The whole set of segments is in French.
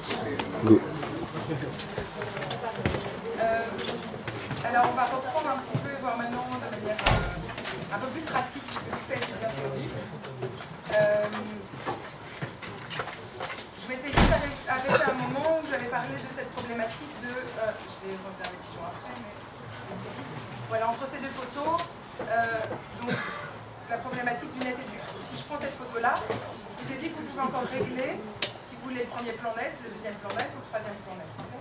Go. Alors on va reprendre un petit peu et voir maintenant de manière un peu plus pratique, parce que tout ça a été bien théorique. Je m'étais juste arrêtée à un moment où j'avais parlé de cette problématique de... je vais revenir avec pigeons après, mais... Voilà, entre ces deux photos, donc la problématique du net et du flou. Si je prends cette photo-là, je vous ai dit que vous pouvez encore régler si vous voulez le premier plan net, le deuxième plan net ou le troisième plan net. Okay.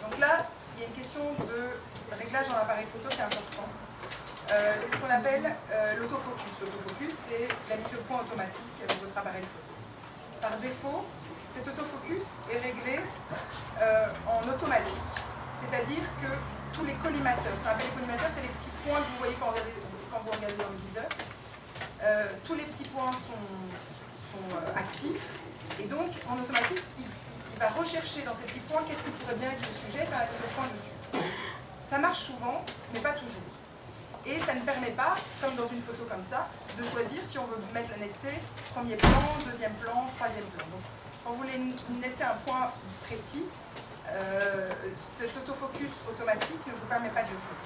Donc là, il y a une question de réglage dans l'appareil photo qui est important. C'est ce qu'on appelle l'autofocus. L'autofocus, c'est la mise au point automatique de votre appareil photo. Par défaut, cet autofocus est réglé en automatique. C'est-à-dire que tous les collimateurs, ce qu'on appelle les collimateurs, c'est les petits points que vous voyez quand vous regardez dans le viseur. Tous les petits points sont actifs, et donc en automatique, il va rechercher dans ces petits points qu'est-ce qui pourrait bien être le sujet, faire le point dessus. Ça marche souvent, mais pas toujours. Et ça ne permet pas, comme dans une photo comme ça, de choisir si on veut mettre la netteté, premier plan, deuxième plan, troisième plan. Donc, quand vous voulez netter un point précis, cet autofocus automatique ne vous permet pas de le faire.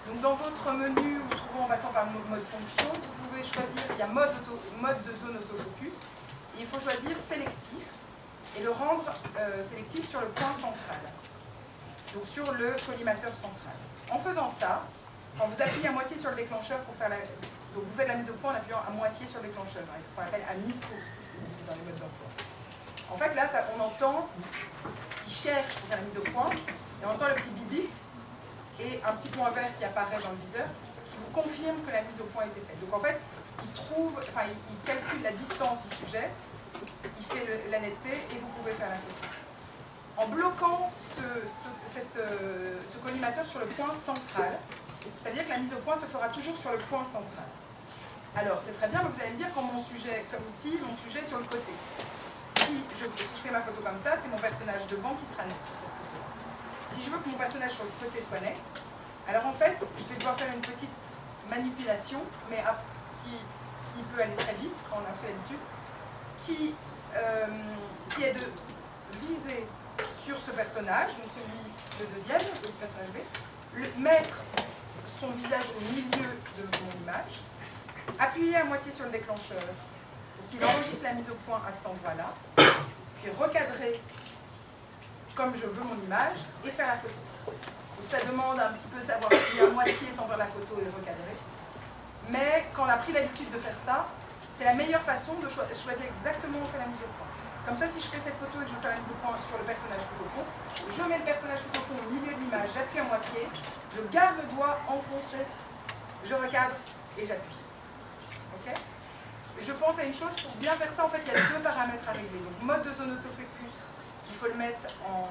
Donc dans votre menu, où souvent on va par mode fonction, vous pouvez choisir, il y a mode de zone autofocus, et il faut choisir sélectif, et le rendre sélectif sur le point central, donc sur le collimateur central. En faisant ça, quand vous appuyez à moitié sur le déclencheur pour faire la... Donc vous faites la mise au point en appuyant à moitié sur le déclencheur, avec ce qu'on appelle à mi-course dans les modes d'emploi. En fait là, on entend qu'il cherche pour faire la mise au point, et on entend le petit bibi, et un petit point vert qui apparaît dans le viseur, qui vous confirme que la mise au point a été faite. Donc en fait, il calcule la distance du sujet, il fait la netteté, et vous pouvez faire la photo. En bloquant ce collimateur sur le point central, ça veut dire que la mise au point se fera toujours sur le point central. Alors, c'est très bien, mais vous allez me dire, quand mon sujet, comme ici, mon sujet est sur le côté. Si je fais ma photo comme ça, c'est mon personnage devant qui sera net sur cette photo. Si je veux que mon personnage sur le côté soit net, alors en fait, je vais devoir faire une petite manipulation, mais qui peut aller très vite quand on a pris l'habitude, qui est de viser sur ce personnage, donc celui, le deuxième, le personnage B, mettre son visage au milieu de mon image, appuyer à moitié sur le déclencheur pour qu'il enregistre la mise au point à cet endroit-là, puis recadrer comme je veux mon image et faire la photo. Donc ça demande un petit peu savoir appuyer à moitié sans faire la photo et recadrer. Mais quand on a pris l'habitude de faire ça, c'est la meilleure façon de choisir exactement où on fait la mise au point. Comme ça, si je fais cette photo et que je veux faire la mise au point sur le personnage tout au fond, je mets le personnage tout au fond au milieu de l'image, j'appuie à moitié, je garde le doigt enfoncé, je recadre et j'appuie. Okay. Je pense à une chose, pour bien faire ça, en fait, il y a deux paramètres à régler. Donc, mode de zone autofocus, il faut le mettre en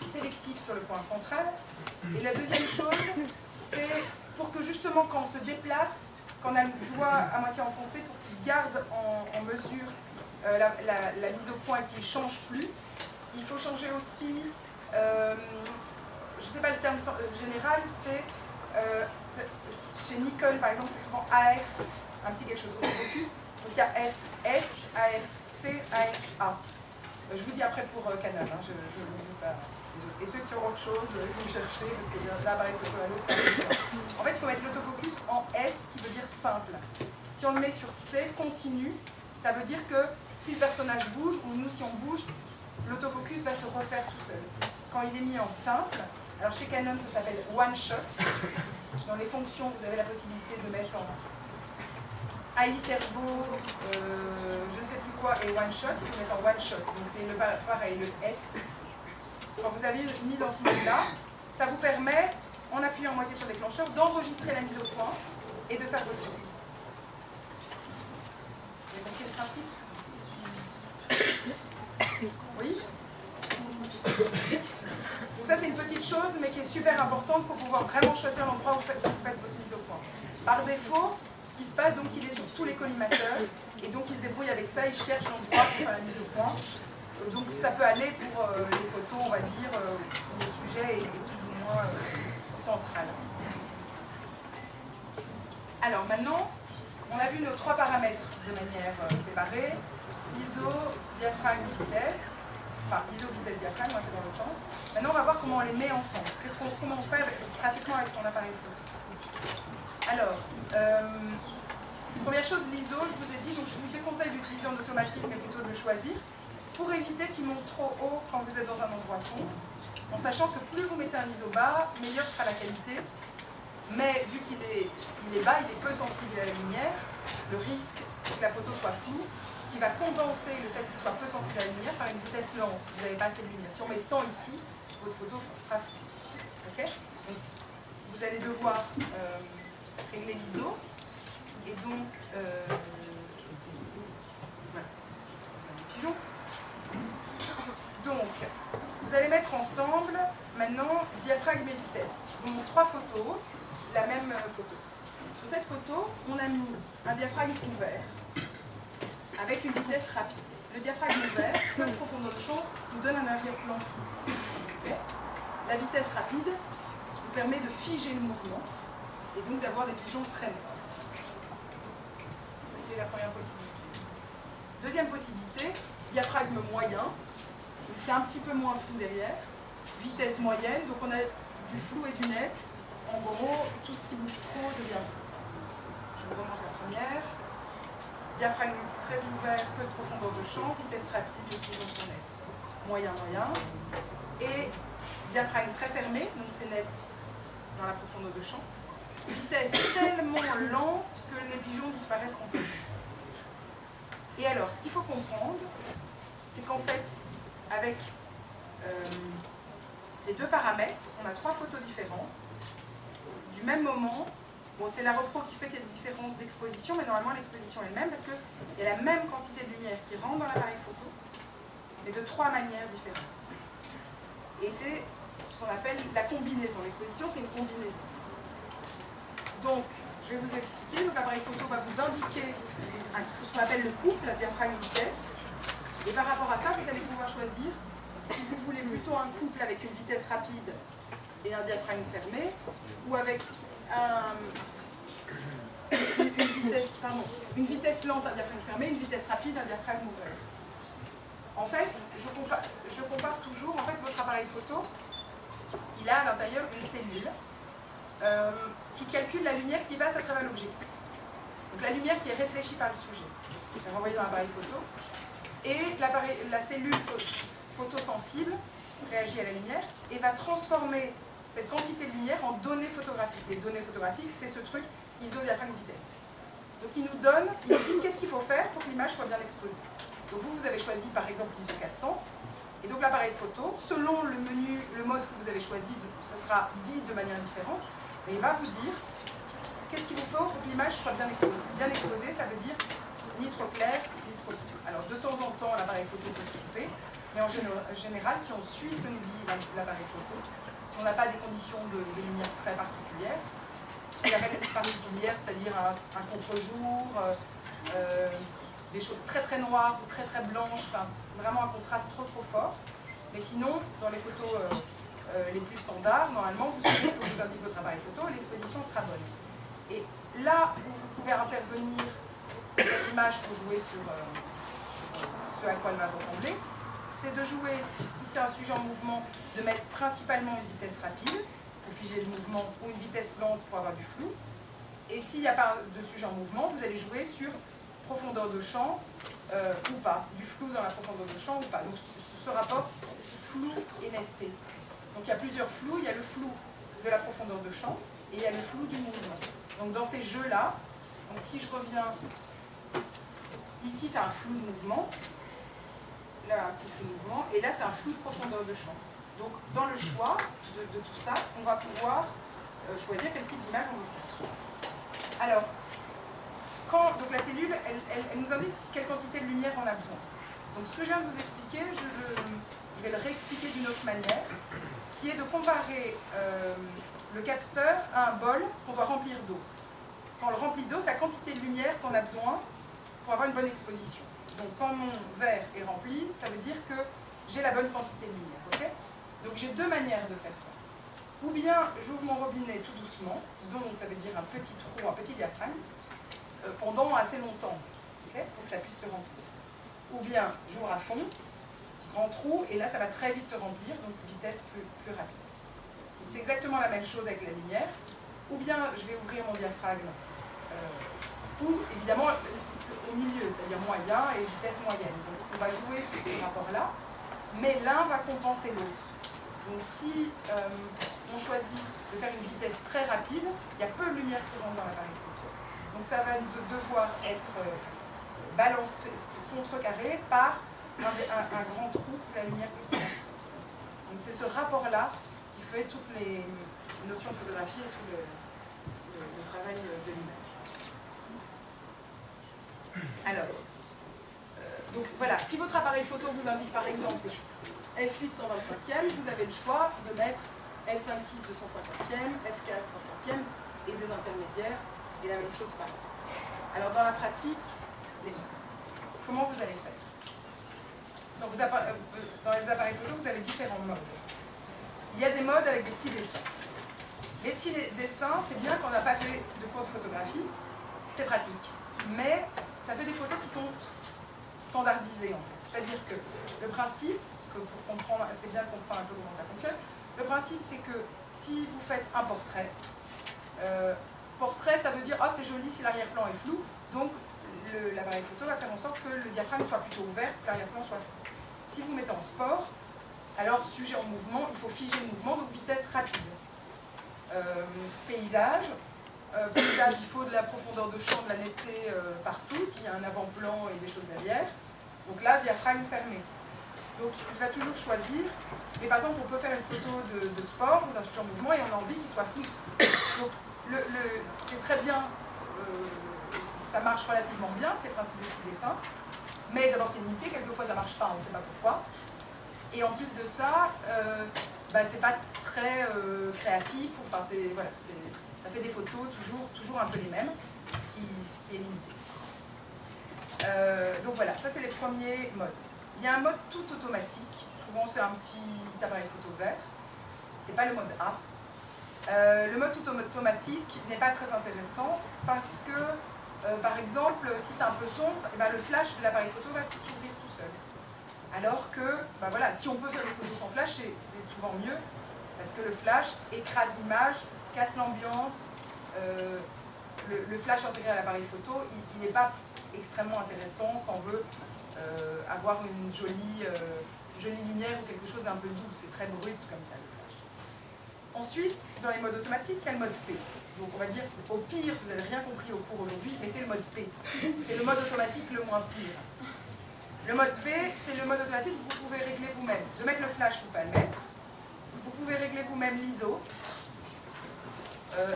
sélectif sur le point central. Et la deuxième chose, c'est pour que justement, quand on se déplace, quand on a le doigt à moitié enfoncé, pour qu'il garde en mesure la mise au point et qu'il ne change plus, il faut changer aussi, je ne sais pas le terme général, c'est chez Nikon par exemple, c'est souvent AF, un petit quelque chose, autofocus. Donc il y a FS, AFC, AFA. Je vous dis après pour Canon, hein, je ne l'oublie pas. Et ceux qui ont autre chose, il faut le chercher, parce que là, l'appareil photo à l'autre, ça va. En fait, il faut mettre l'autofocus en S, qui veut dire simple. Si on le met sur C, continu, ça veut dire que si le personnage bouge, ou nous si on bouge, l'autofocus va se refaire tout seul. Quand il est mis en simple, alors chez Canon, ça s'appelle One Shot. Dans les fonctions, vous avez la possibilité de mettre en AI Servo, je ne sais plus quoi, et One Shot, il faut mettre en One Shot. Donc c'est pareil, le S. Quand vous avez mis dans ce mode-là, ça vous permet, en appuyant en moitié sur le déclencheur, d'enregistrer la mise au point et de faire votre photo. Vous avez compris le principe? Oui? Donc ça c'est une petite chose, mais qui est super importante pour pouvoir vraiment choisir l'endroit où vous faites votre mise au point. Par défaut, ce qui se passe, donc il est sur tous les collimateurs, et donc il se débrouille avec ça, il cherche l'endroit pour faire la mise au point. Donc ça peut aller pour les photos, on va dire, où le sujet est plus ou moins central. Alors maintenant, on a vu nos trois paramètres de manière séparée, ISO, diaphragme, vitesse. enfin ISO, vitesse, diaphragme, on va faire dans l'autre sens. Maintenant, on va voir comment on les met ensemble. Comment on fait pratiquement avec son appareil photo. Alors, première chose, l'ISO, je vous ai dit, donc je vous déconseille d'utiliser en automatique, mais plutôt de le choisir, pour éviter qu'il monte trop haut quand vous êtes dans un endroit sombre, en sachant que plus vous mettez un ISO bas, meilleure sera la qualité. Mais vu qu'il est bas, il est peu sensible à la lumière, le risque c'est que la photo soit floue, ce qui va condenser le fait qu'il soit peu sensible à la lumière par une vitesse lente, si vous n'avez pas assez de lumière. Si on met 100 ici, votre photo sera floue. Okay. Donc, vous allez devoir régler l'ISO, et donc, voilà. Pigeon. Donc, vous allez mettre ensemble, maintenant, diaphragme et vitesse. Je vous montre 3 photos, la même photo. Sur cette photo, on a mis un diaphragme ouvert, avec une vitesse rapide. Le diaphragme ouvert, peu de profondeur de champ, nous donne un arrière-plan flou. Okay. La vitesse rapide nous permet de figer le mouvement, et donc d'avoir des pigeons très nets. Ça, c'est la première possibilité. Deuxième possibilité, diaphragme moyen. C'est un petit peu moins flou derrière. Vitesse moyenne, donc on a du flou et du net. En gros, tout ce qui bouge trop devient flou. Je vous remonte la première. Diaphragme très ouvert, peu de profondeur de champ. Vitesse rapide, les pigeons sont nets. Moyen, moyen. Et diaphragme très fermé, donc c'est net dans la profondeur de champ. Vitesse tellement lente que les pigeons disparaissent complètement. Et alors, ce qu'il faut comprendre, c'est qu'en fait, avec ces 2 paramètres, on a 3 photos différentes, du même moment. Bon, c'est la repro qui fait qu'il y a des différences d'exposition, mais normalement l'exposition est la même, parce qu'il y a la même quantité de lumière qui rentre dans l'appareil photo, mais de 3 manières différentes. Et c'est ce qu'on appelle la combinaison. L'exposition, c'est une combinaison. Donc, je vais vous expliquer. Donc, l'appareil photo va vous indiquer ce qu'on appelle le couple, la diaphragme-vitesse. Et par rapport à ça, vous allez pouvoir choisir si vous voulez plutôt un couple avec une vitesse rapide et un diaphragme fermé, ou avec une vitesse lente, un diaphragme fermé, une vitesse rapide, un diaphragme ouvert. En fait, je compare toujours, en fait, votre appareil photo, il a à l'intérieur une cellule qui calcule la lumière qui passe à travers l'objectif. Donc la lumière qui est réfléchie par le sujet, est renvoyée dans l'appareil photo, et la cellule photosensible réagit à la lumière et va transformer cette quantité de lumière en données photographiques. Les données photographiques, c'est ce truc ISO, diaphragme, vitesse. Donc il nous dit qu'est-ce qu'il faut faire pour que l'image soit bien exposée. Donc vous avez choisi par exemple l'ISO 400, et donc l'appareil photo, selon le menu, le mode que vous avez choisi, ça sera dit de manière différente, mais il va vous dire qu'est-ce qu'il vous faut pour que l'image soit bien exposée. Bien exposée, ça veut dire ni trop clair, ni trop diffus. Alors de temps en temps, l'appareil photo peut se tromper, mais en général, si on suit ce que nous dit l'appareil photo, si on n'a pas des conditions de lumière très particulières, ce qu'on appelle particulières, c'est-à-dire un contre-jour, des choses très très noires ou très très blanches, enfin, vraiment un contraste trop fort. Mais sinon, dans les photos les plus standards, normalement, vous savez ce que vous indique votre appareil photo et l'exposition sera bonne. Et là où vous pouvez intervenir cette image pour jouer sur ce à quoi elle va ressembler, c'est de jouer, si c'est un sujet en mouvement, de mettre principalement une vitesse rapide pour figer le mouvement ou une vitesse lente pour avoir du flou. Et s'il n'y a pas de sujet en mouvement, vous allez jouer sur profondeur de champ ou pas, du flou dans la profondeur de champ ou pas. Donc ce rapport flou et netteté. Donc il y a plusieurs flous, il y a le flou de la profondeur de champ et il y a le flou du mouvement. Donc dans ces jeux-là, donc si je reviens, ici c'est un flou de mouvement, là un petit flou de mouvement, et là c'est un flou de profondeur de champ. Donc dans le choix de tout ça, on va pouvoir choisir quel type d'image on veut faire. Alors, donc la cellule, elle nous indique quelle quantité de lumière on a besoin. Donc ce que je viens de vous expliquer, je vais le réexpliquer d'une autre manière, qui est de comparer le capteur à un bol qu'on doit remplir d'eau. Quand on le remplit d'eau, c'est la quantité de lumière qu'on a besoin pour avoir une bonne exposition. Donc quand mon verre est rempli, ça veut dire que j'ai la bonne quantité de lumière. Okay, donc j'ai 2 manières de faire ça. Ou bien j'ouvre mon robinet tout doucement, donc ça veut dire un petit trou, un petit diaphragme, pendant assez longtemps, okay, pour que ça puisse se remplir. Ou bien j'ouvre à fond, grand trou, et là ça va très vite se remplir, donc vitesse plus rapide. C'est exactement la même chose avec la lumière. Ou bien je vais ouvrir mon diaphragme, ou évidemment au milieu, c'est-à-dire moyen et vitesse moyenne. Donc on va jouer sur ce rapport-là, mais l'un va compenser l'autre. Donc si on choisit de faire une vitesse très rapide, il y a peu de lumière qui rentre dans l'appareil photo. Donc ça va devoir être balancé, contrecarré par un grand trou pour que la lumière puisse rentrer. Donc c'est ce rapport-là qui fait toutes les notions de photographie et tout le travail de l'image. Alors, donc voilà, si votre appareil photo vous indique par exemple f8 125e, vous avez le choix de mettre f5.6 250e, f4 500e et des intermédiaires, et la même chose pareil. Alors dans la pratique, comment vous allez faire? Dans les appareils photo, vous avez différents modes. Il y a des modes avec des petits dessins. Les petits dessins, c'est bien quand on n'a pas fait de cours de photographie, c'est pratique. Mais ça fait des photos qui sont standardisées en fait. C'est-à-dire que le principe, parce que pour comprendre, c'est bien de comprendre un peu comment ça fonctionne, le principe c'est que si vous faites un portrait, portrait ça veut dire « Ah, c'est joli si l'arrière-plan est flou », donc l'appareil photo va faire en sorte que le diaphragme soit plutôt ouvert, que l'arrière-plan soit flou. Si vous mettez en sport, alors sujet en mouvement, il faut figer le mouvement, donc vitesse rapide. Paysage, il faut de la profondeur de champ, de la netteté partout, s'il y a un avant-plan et des choses derrière. Donc là, diaphragme fermé. Donc il va toujours choisir, mais par exemple on peut faire une photo de sport ou d'un sujet en mouvement et on a envie qu'il soit flou. Donc c'est très bien, ça marche relativement bien, c'est le principe du petit dessin, mais d'abord c'est limité, quelquefois ça marche pas, on ne sait pas pourquoi. Et en plus de ça, c'est pas très créatif, enfin voilà, ça fait des photos toujours un peu les mêmes, ce qui est limité. Donc voilà, ça c'est les premiers modes. Il y a un mode tout automatique, souvent c'est un petit appareil photo vert, c'est pas le mode A. Le mode tout automatique n'est pas très intéressant parce que, par exemple, si c'est un peu sombre, le flash de l'appareil photo va s'ouvrir tout seul. Alors que, voilà, si on peut faire des photos sans flash, c'est souvent mieux, parce que le flash écrase l'image, casse l'ambiance. Le flash intégré à l'appareil photo, il n'est pas extrêmement intéressant quand on veut avoir une jolie lumière ou quelque chose d'un peu doux. C'est très brut comme ça, le flash. Ensuite, dans les modes automatiques, il y a le mode P. Donc on va dire, au pire, si vous n'avez rien compris au cours aujourd'hui, mettez le mode P. C'est le mode automatique le moins pire. Le mode P, c'est le mode automatique où vous pouvez régler vous-même. De mettre le flash ou pas le mettre. Vous pouvez régler vous-même l'ISO.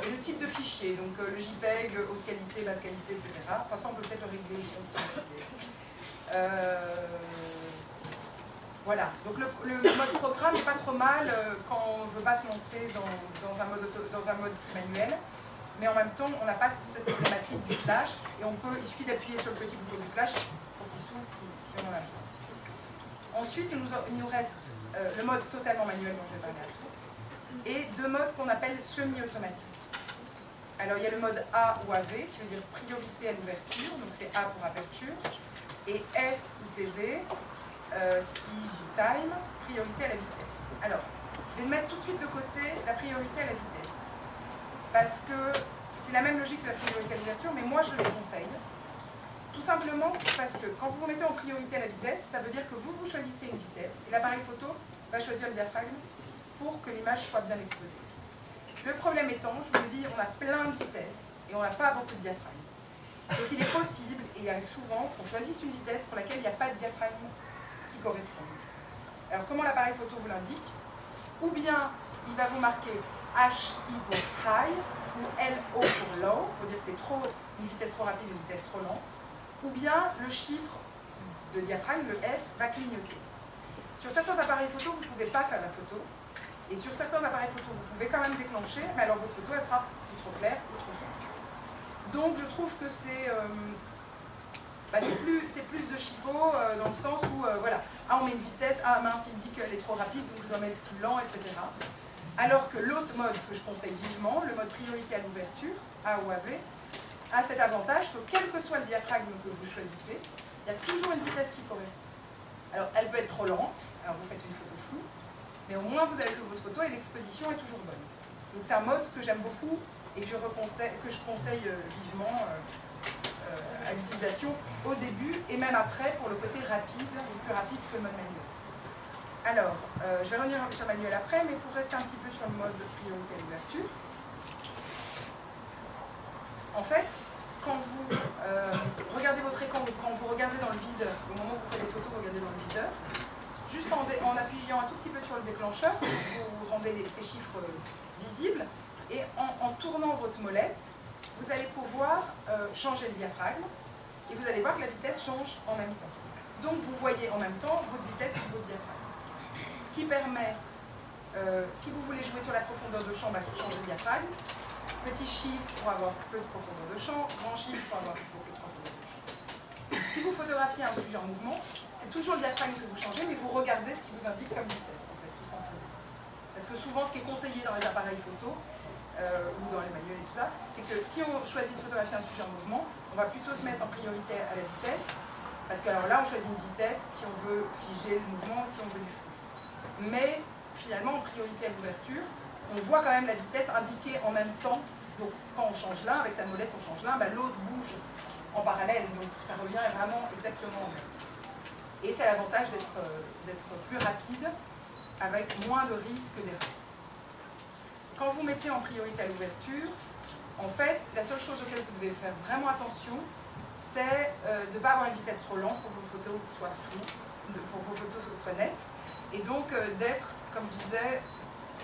Et le type de fichier, donc le JPEG, haute qualité, basse qualité, etc. Enfin ça on peut peut-être le régler ici. Voilà, donc le mode programme n'est pas trop mal quand on ne veut pas se lancer dans un mode plus manuel, mais en même temps on n'a pas cette problématique du flash, et il suffit d'appuyer sur le petit bouton du flash pour qu'il s'ouvre si on en a besoin. Ensuite il nous reste le mode totalement manuel dont je vais parler après, et deux modes qu'on appelle semi-automatiques. Alors il y a le mode A ou AV, qui veut dire priorité à l'ouverture, donc c'est A pour aperture, et S ou TV, speed ou time, priorité à la vitesse. Alors, je vais mettre tout de suite de côté la priorité à la vitesse, parce que c'est la même logique que la priorité à l'ouverture, mais moi je les conseille. Tout simplement parce que quand vous vous mettez en priorité à la vitesse, ça veut dire que vous choisissez une vitesse, et l'appareil photo va choisir le diaphragme pour que l'image soit bien exposée. Le problème étant, je vous ai dit, on a plein de vitesses et on n'a pas beaucoup de diaphragme. Donc il est possible, et il arrive souvent, qu'on choisisse une vitesse pour laquelle il n'y a pas de diaphragme qui correspond. Alors comment l'appareil photo vous l'indique? Ou bien il va vous marquer HI pour high, ou LO pour low, pour dire que c'est une vitesse trop rapide, une vitesse trop lente. Ou bien le chiffre de diaphragme, le F, va clignoter. Sur certains appareils photo, vous ne pouvez pas faire la photo. Et sur certains appareils photo, vous pouvez quand même déclencher, mais alors votre photo, elle sera trop claire ou trop sombre. Donc je trouve que c'est plus de chipot dans le sens où, voilà, on met une vitesse, mince, il me dit qu'elle est trop rapide, donc je dois mettre plus lent, etc. Alors que l'autre mode que je conseille vivement, le mode priorité à l'ouverture, A ou AV, a cet avantage que quel que soit le diaphragme que vous choisissez, il y a toujours une vitesse qui correspond. Alors, elle peut être trop lente, alors vous faites une photo floue, mais au moins vous avez fait votre photo et l'exposition est toujours bonne. Donc c'est un mode que j'aime beaucoup et que je conseille vivement à l'utilisation au début et même après pour le côté rapide, plus rapide que le mode manuel. Alors, je vais revenir sur le manuel après, mais pour rester un petit peu sur le mode priorité à l'ouverture. En fait, quand vous regardez votre écran ou quand vous regardez dans le viseur, au moment où vous faites des photos, vous regardez dans le viseur, juste en appuyant un tout petit peu sur le déclencheur, vous rendez ces chiffres visibles, et en tournant votre molette, vous allez pouvoir changer le diaphragme, et vous allez voir que la vitesse change en même temps. Donc vous voyez en même temps votre vitesse et votre diaphragme. Ce qui permet, si vous voulez jouer sur la profondeur de champ, changer le diaphragme. Petit chiffre pour avoir peu de profondeur de champ, grand chiffre pour avoir beaucoup de profondeur de champ. Si vous photographiez un sujet en mouvement, c'est toujours le diaphragme que vous changez, mais vous regardez ce qui vous indique comme vitesse, en fait, tout simplement. Parce que souvent, ce qui est conseillé dans les appareils photo, ou dans les manuels et tout ça, c'est que si on choisit de photographier un sujet en mouvement, on va plutôt se mettre en priorité à la vitesse, parce que alors là, on choisit une vitesse si on veut figer le mouvement, si on veut du flou. Mais finalement, en priorité à l'ouverture, on voit quand même la vitesse indiquée en même temps. Donc quand on change l'un, avec sa molette on change l'un, l'autre bouge en parallèle. Donc ça revient vraiment exactement au même. Et c'est l'avantage d'être plus rapide, avec moins de risques d'erreur. Quand vous mettez en priorité à l'ouverture, en fait, la seule chose auquel vous devez faire vraiment attention, c'est de ne pas avoir une vitesse trop lente pour que vos photos soient floues, pour que vos photos soient nettes. Et donc d'être, comme je disais,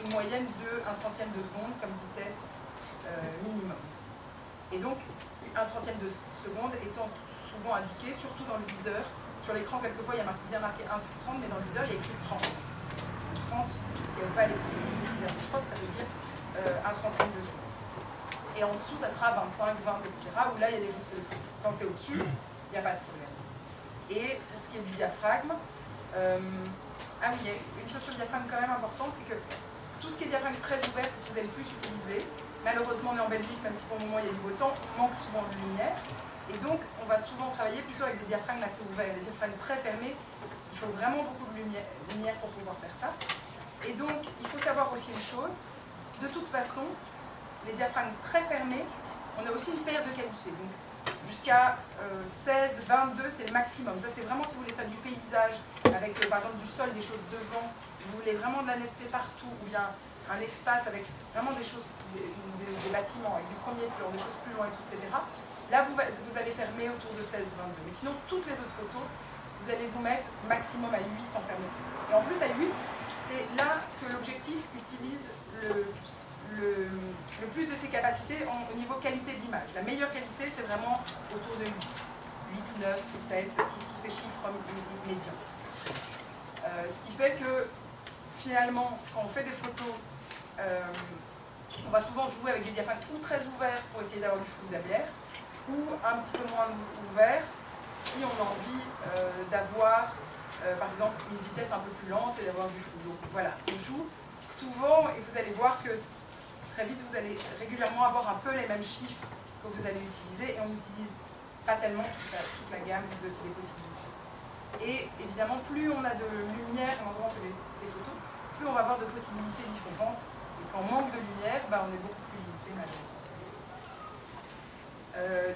une moyenne de 1/30 de seconde comme vitesse minimum. Et donc, 1/30 de seconde étant souvent indiqué, surtout dans le viseur. Sur l'écran, quelquefois, il y a bien marqué 1/30, mais dans le viseur, il y a écrit 30. 30, s'il n'y avait pas les petits apostrophes, ça veut dire 1/30 de seconde. Et en dessous, ça sera 25, 20, etc., où là, il y a des risques de flou. Quand c'est au-dessus, il n'y a pas de problème. Et pour ce qui est du diaphragme, ah oui, il y a une chose sur le diaphragme quand même importante, c'est que tout ce qui est diaphragme très ouvert, c'est ce que vous allez plus utiliser. Malheureusement, on est en Belgique, même si pour le moment il y a du beau temps, on manque souvent de lumière. Et donc, on va souvent travailler plutôt avec des diaphragmes assez ouverts. Les diaphragmes très fermés, il faut vraiment beaucoup de lumière pour pouvoir faire ça. Et donc, il faut savoir aussi une chose, de toute façon, les diaphragmes très fermés, on a aussi une perte de qualité. Donc, jusqu'à 16, 22, c'est le maximum. Ça, c'est vraiment si vous voulez faire du paysage, avec par exemple du sol, des choses devant, vous voulez vraiment de la netteté partout, ou bien un espace avec vraiment des choses, des bâtiments avec du premier plan, des choses plus loin et tout, etc. Là, vous allez fermer autour de 16, 22. Mais sinon, toutes les autres photos, vous allez vous mettre maximum à 8 en fermeture. Et en plus, à 8, c'est là que l'objectif utilise le plus de ses capacités au niveau qualité d'image. La meilleure qualité, c'est vraiment autour de 8. 8, 9, 7, tous ces chiffres médians. Ce qui fait que, finalement, quand on fait des photos, on va souvent jouer avec des diaphragmes ou très ouverts pour essayer d'avoir du flou derrière, ou un petit peu moins ouvert si on a envie d'avoir, par exemple, une vitesse un peu plus lente et d'avoir du flou. Donc voilà, on joue souvent et vous allez voir que très vite vous allez régulièrement avoir un peu les mêmes chiffres que vous allez utiliser et on n'utilise pas tellement toute la gamme des possibilités. Et évidemment, plus on a de lumière pendant ces photos, plus on va avoir de possibilités différentes. Et quand on manque de lumière, on est beaucoup plus limité malheureusement.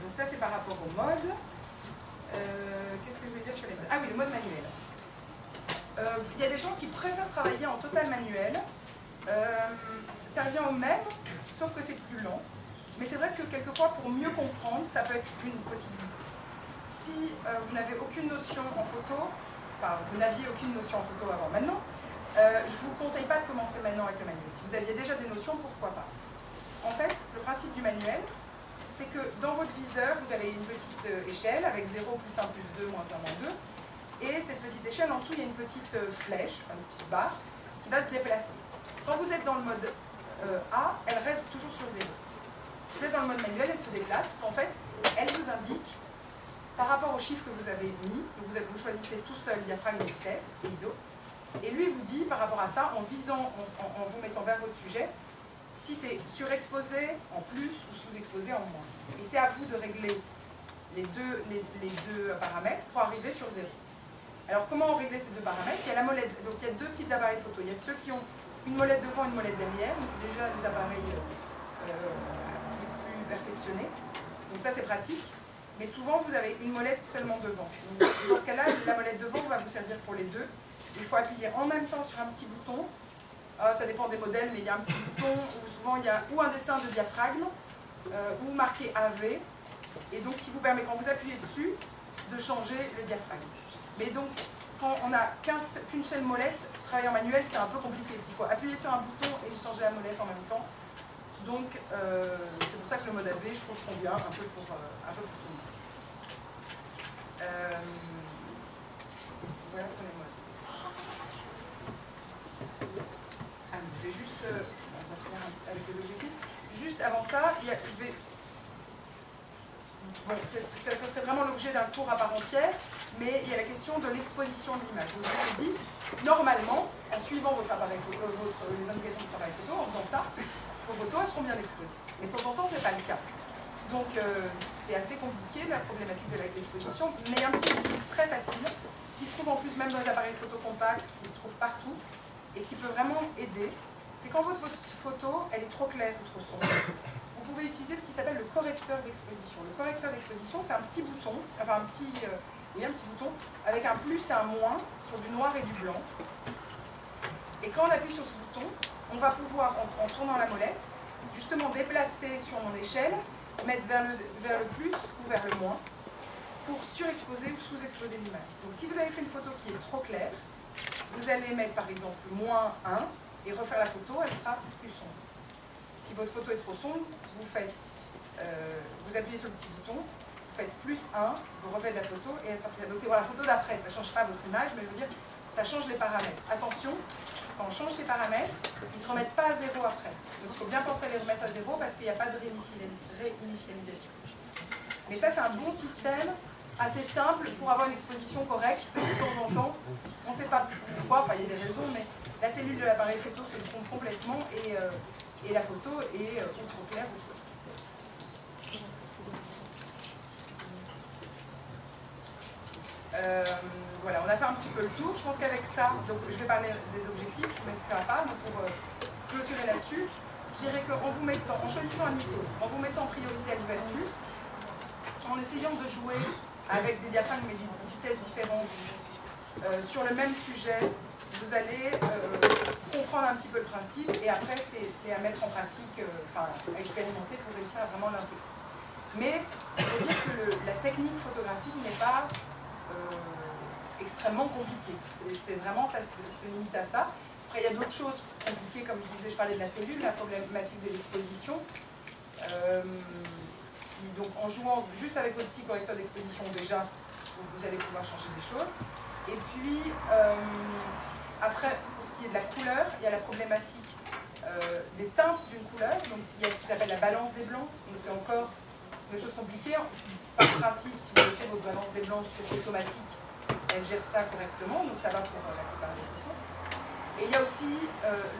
Donc ça c'est par rapport au mode. Qu'est-ce que je vais dire sur les modes? Ah oui, le mode manuel. Il y a des gens qui préfèrent travailler en total manuel. Ça revient au même, sauf que c'est plus lent. Mais c'est vrai que quelquefois, pour mieux comprendre, ça peut être une possibilité. Si vous n'avez aucune notion en photo, enfin vous n'aviez aucune notion en photo avant maintenant, je ne vous conseille pas de commencer maintenant avec le manuel. Si vous aviez déjà des notions, pourquoi pas? En fait, le principe du manuel, c'est que dans votre viseur, vous avez une petite échelle avec 0, plus 1, plus 2, moins 1, moins 2. Et cette petite échelle, en dessous, il y a une petite flèche, enfin une petite barre, qui va se déplacer. Quand vous êtes dans le mode A, elle reste toujours sur 0. Si vous êtes dans le mode manuel, elle se déplace, parce qu'en fait, elle vous indique, par rapport aux chiffres que vous avez mis, vous choisissez tout seul diaphragme, vitesse et ISO, et lui vous dit, par rapport à ça, en visant, en vous mettant vers votre sujet, si c'est surexposé en plus ou sous-exposé en moins. Et c'est à vous de régler les deux paramètres pour arriver sur 0. Alors comment régler ces deux paramètres? Il y a la molette, donc il y a deux types d'appareils photo. Il y a ceux qui ont une molette devant et une molette derrière, mais c'est déjà des appareils plus perfectionnés. Donc ça c'est pratique. Mais souvent vous avez une molette seulement devant. Donc, dans ce cas-là, la molette devant va vous servir pour les deux. Il faut appuyer en même temps sur un petit bouton. Ça dépend des modèles, mais il y a un petit bouton où souvent il y a ou un dessin de diaphragme, ou marqué AV, et donc qui vous permet, quand vous appuyez dessus, de changer le diaphragme. Mais donc, quand on n'a qu'une seule molette, travailler en manuel, c'est un peu compliqué, parce qu'il faut appuyer sur un bouton et changer la molette en même temps. Donc, c'est pour ça que le mode AV, je trouve, convient un peu pour tout le monde. Voilà pour les modes. Je vais juste, on va finir avec les objectifs. Juste avant ça, je vais... Bon, ça serait vraiment l'objet d'un cours à part entière, mais il y a la question de l'exposition de l'image. Donc, je vous ai dit, normalement, en suivant votre appareil photo, les indications de travail photo, en faisant ça, vos photos elles seront bien exposées. Mais de temps en temps, ce n'est pas le cas. Donc, c'est assez compliqué, la problématique de l'exposition, mais un petit truc très facile, qui se trouve en plus même dans les appareils photo compacts, qui se trouve partout, et qui peut vraiment aider, c'est quand votre photo elle est trop claire ou trop sombre, vous pouvez utiliser ce qui s'appelle le correcteur d'exposition. Le correcteur d'exposition, c'est un petit bouton, enfin un petit bouton avec un plus et un moins sur du noir et du blanc. Et quand on appuie sur ce bouton, on va pouvoir, en tournant la molette, justement déplacer sur mon échelle, mettre vers le plus ou vers le moins, pour surexposer ou sous-exposer l'image. Donc si vous avez fait une photo qui est trop claire, vous allez mettre par exemple moins 1 et refaire la photo, elle sera plus sombre. Si votre photo est trop sombre, vous appuyez sur le petit bouton, vous faites plus 1, vous refaites la photo et elle sera plus claire. Donc c'est voilà, la photo d'après, ça ne change pas votre image, mais je veux dire, ça change les paramètres. Attention, quand on change ces paramètres, ils ne se remettent pas à zéro après. Donc il faut bien penser à les remettre à zéro parce qu'il n'y a pas de réinitialisation. Mais ça, c'est un bon système, assez simple pour avoir une exposition correcte, parce que de temps en temps, on ne sait pas pourquoi, enfin il y a des raisons, mais la cellule de l'appareil photo se trompe complètement et la photo est ou trop claire ou trop sombre. Voilà, on a fait un petit peu le tour. Je pense qu'avec ça, donc je vais parler des objectifs, je ne vous mettrai pas, mais pour clôturer là-dessus, je dirais en choisissant un ISO, en vous mettant en priorité à l'ouverture, en essayant de jouer avec des diaphragmes mais de vitesses différentes sur le même sujet, vous allez comprendre un petit peu le principe et après c'est à mettre en pratique, à expérimenter pour réussir à vraiment l'intégrer. Mais ça veut dire que la technique photographique n'est pas extrêmement compliquée. C'est vraiment, ça se limite à ça. Après il y a d'autres choses compliquées, comme je disais, je parlais de la cellule, la problématique de l'exposition. Donc en jouant juste avec votre petit correcteur d'exposition déjà, vous allez pouvoir changer des choses. Et puis après, pour ce qui est de la couleur, il y a la problématique des teintes d'une couleur. Donc il y a ce qui s'appelle la balance des blancs. Donc c'est encore une chose compliquée. Par principe, si vous laissez votre balance des blancs sur automatique, elle gère ça correctement. Donc ça va pour la plupart des types. Et il y a aussi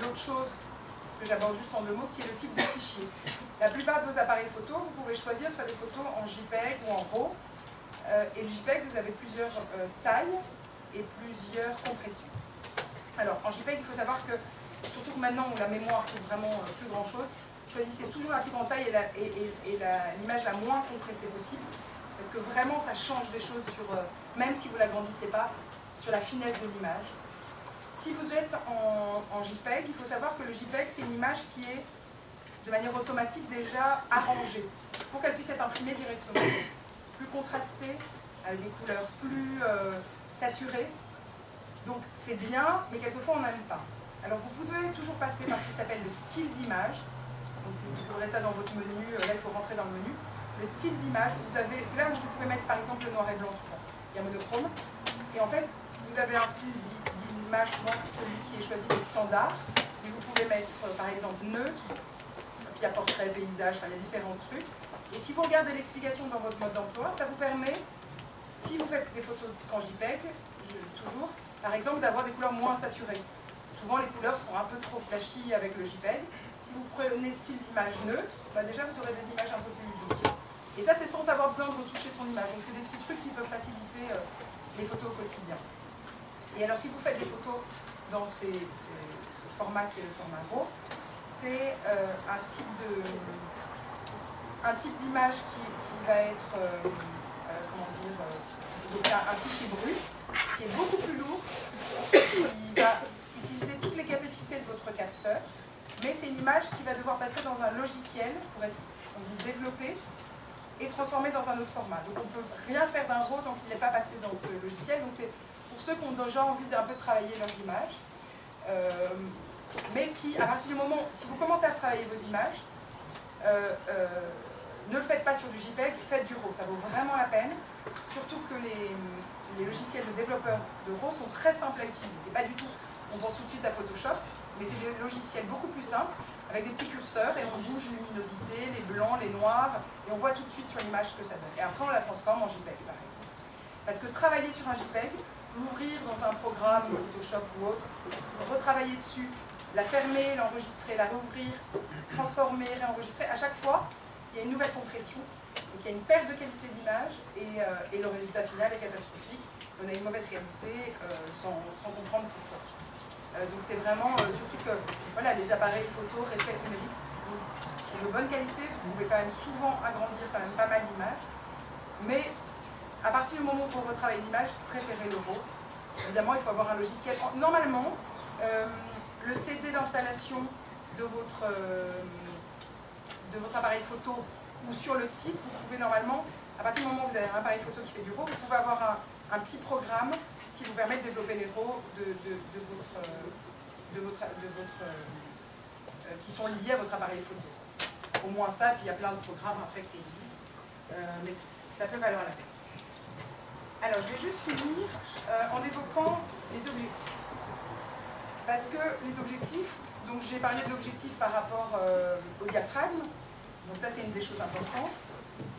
l'autre chose que j'aborde juste en deux mots, qui est le type de fichier. La plupart de vos appareils photo, vous pouvez choisir de faire des photos en JPEG ou en RAW. Et le JPEG, vous avez plusieurs tailles et plusieurs compressions. Alors, en JPEG, il faut savoir que, surtout que maintenant où la mémoire coûte vraiment plus grand chose, choisissez toujours la plus grande taille et l'image la moins compressée possible, parce que vraiment ça change des choses sur, même si vous ne l'agrandissez pas, sur la finesse de l'image. Si vous êtes en JPEG, il faut savoir que le JPEG, c'est une image qui est de manière automatique déjà arrangée, pour qu'elle puisse être imprimée directement. Plus contrastée, avec des couleurs plus saturées. Donc c'est bien, mais quelquefois on n'aime pas. Alors vous pouvez toujours passer par ce qui s'appelle le style d'image. Donc vous trouverez ça dans votre menu, là il faut rentrer dans le menu. Le style d'image, c'est là où vous pouvez mettre par exemple le noir et blanc souvent. Il y a monochrome. Et en fait, vous avez un style d'image, souvent celui qui est choisi c'est standard. Mais vous pouvez mettre par exemple neutre, puis il y a portrait, paysage, enfin il y a différents trucs. Et si vous regardez l'explication dans votre mode d'emploi, ça vous permet, si vous faites des photos en JPEG, toujours, par exemple, d'avoir des couleurs moins saturées. Souvent, les couleurs sont un peu trop flashy avec le JPEG. Si vous prenez style d'image neutre, déjà vous aurez des images un peu plus douces. Et ça, c'est sans avoir besoin de retoucher son image. Donc, c'est des petits trucs qui peuvent faciliter les photos au quotidien. Et alors si vous faites des photos dans ce format qui est le format RAW, c'est un type d'image qui va être, donc un fichier brut, qui est beaucoup plus lourd, qui va utiliser toutes les capacités de votre capteur, mais c'est une image qui va devoir passer dans un logiciel pour être, on dit, développée et transformée dans un autre format. Donc on ne peut rien faire d'un RAW tant qu'il n'est pas passé dans ce logiciel. Donc c'est pour ceux qui ont déjà envie d'un peu travailler leurs images, mais qui, à partir du moment, si vous commencez à travailler vos images, ne le faites pas sur du JPEG, faites du RAW, ça vaut vraiment la peine. Surtout que les logiciels de développeurs de RAW sont très simples à utiliser. C'est pas du tout, on pense tout de suite à Photoshop, mais c'est des logiciels beaucoup plus simples, avec des petits curseurs, et on bouge luminosité, les blancs, les noirs, et on voit tout de suite sur l'image ce que ça donne. Et après on la transforme en JPEG par exemple. Parce que travailler sur un JPEG, l'ouvrir dans un programme Photoshop ou autre, retravailler dessus, la fermer, l'enregistrer, la rouvrir, transformer, réenregistrer, à chaque fois, il y a une nouvelle compression, donc il y a une perte de qualité d'image et le résultat final est catastrophique. On a une mauvaise qualité sans comprendre pourquoi. Donc c'est vraiment, surtout que voilà, les appareils photo, réflexes numériques sont de bonne qualité, vous pouvez quand même souvent agrandir quand même pas mal d'images, mais à partir du moment où vous retravaillez l'image, préférez le RAW. Évidemment, il faut avoir un logiciel. Normalement, le CD d'installation de votre appareil photo ou sur le site, vous pouvez normalement, à partir du moment où vous avez un appareil photo qui fait du RAW, vous pouvez avoir un petit programme qui vous permet de développer les RAW qui sont liés à votre appareil photo. Au moins ça, puis il y a plein de programmes après qui existent, mais ça peut valoir la peine. Alors, je vais juste finir en évoquant les objectifs. Parce que les objectifs, donc j'ai parlé de l'objectif par rapport au diaphragme, donc ça c'est une des choses importantes.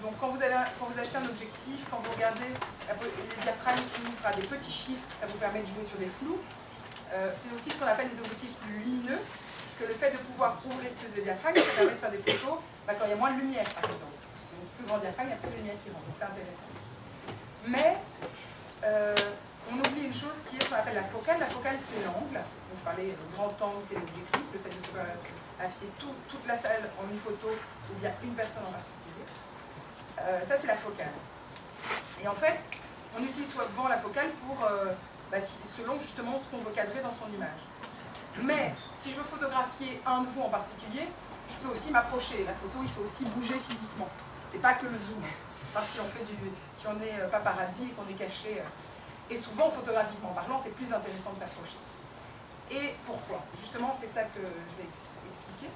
Donc quand vous achetez un objectif, quand vous regardez les diaphragmes qui ouvrent à des petits chiffres, ça vous permet de jouer sur des flous. C'est aussi ce qu'on appelle les objectifs plus lumineux, parce que le fait de pouvoir ouvrir plus de diaphragme, ça permet de faire des photos quand il y a moins de lumière par exemple. Donc plus grand diaphragme, il y a plus de lumière qui rentre, donc c'est intéressant. Mais on oublie une chose qui est ce qu'on appelle la focale. La focale, c'est l'angle. Donc je parlais de grand angle, téléobjectif, le fait de afficher toute la salle en une photo ou bien une personne en particulier. Ça, c'est la focale. Et en fait, on utilise souvent la focale pour, selon justement ce qu'on veut cadrer dans son image. Mais si je veux photographier un de vous en particulier, je peux aussi m'approcher. La photo, il faut aussi bouger physiquement. C'est pas que le zoom. Enfin, si on est paparazzi et qu'on est caché. Et souvent, photographiquement parlant, c'est plus intéressant de s'approcher. Et pourquoi? Justement, c'est ça que je vais expliquer.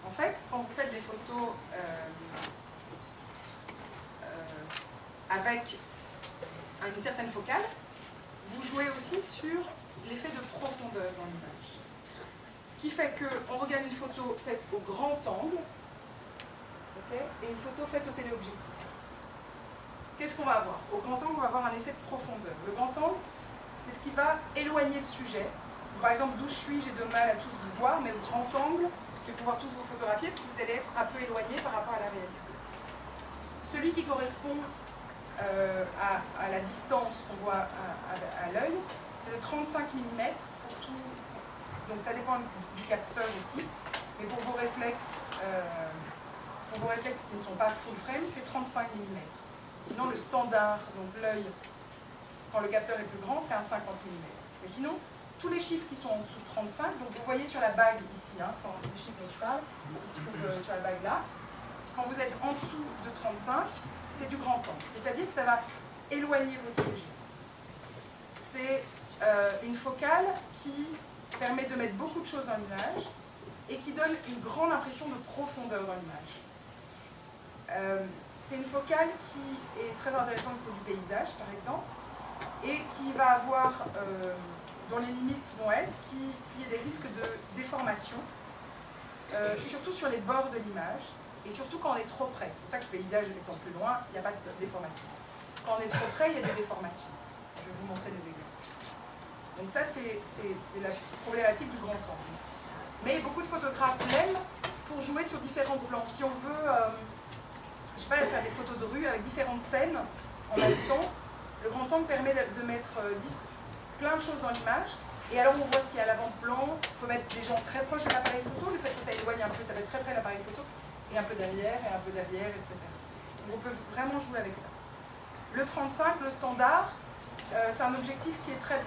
En fait, quand vous faites des photos avec une certaine focale, vous jouez aussi sur l'effet de profondeur dans l'image. Ce qui fait qu'on regarde une photo faite au grand angle, et une photo faite au téléobjectif. Qu'est-ce qu'on va avoir? Au grand angle, on va avoir un effet de profondeur. Le grand angle, c'est ce qui va éloigner le sujet. Par exemple, d'où je suis, j'ai de mal à tous vous voir, mais au grand angle, je vais pouvoir tous vous photographier parce que vous allez être un peu éloigné par rapport à la réalité. Celui qui correspond à la distance qu'on voit à l'œil, c'est le 35 mm pour tout. Donc ça dépend du capteur aussi, mais pour vos réflexes qui ne sont pas full frame, c'est 35 mm. Sinon, le standard, donc l'œil, quand le capteur est plus grand, c'est un 50 mm. Mais sinon, tous les chiffres qui sont en dessous de 35, donc vous voyez sur la bague ici, quand les chiffres dont je parle, ils se trouvent sur la bague là, quand vous êtes en dessous de 35, c'est du grand angle. C'est-à-dire que ça va éloigner votre sujet. C'est une focale qui permet de mettre beaucoup de choses dans l'image et qui donne une grande impression de profondeur dans l'image. C'est une focale qui est très intéressante pour du paysage, par exemple, et qui va avoir, dont les limites vont être qu'il y ait des risques de déformation, surtout sur les bords de l'image, et surtout quand on est trop près. C'est pour ça que le paysage étant plus loin, il n'y a pas de déformation. Quand on est trop près, il y a des déformations. Je vais vous montrer des exemples. Donc ça, c'est la problématique du grand angle. Mais beaucoup de photographes l'aiment pour jouer sur différents plans. Si on veut... je sais pas, faire des photos de rue avec différentes scènes en même temps. Le grand angle permet de mettre plein de choses dans l'image. Et alors on voit ce qu'il y a à l'avant-plan, on peut mettre des gens très proches de l'appareil photo, le fait que ça éloigne un peu, ça va être très près de l'appareil photo, et un peu derrière, etc. Donc on peut vraiment jouer avec ça. Le 35, le standard, c'est un objectif qui est très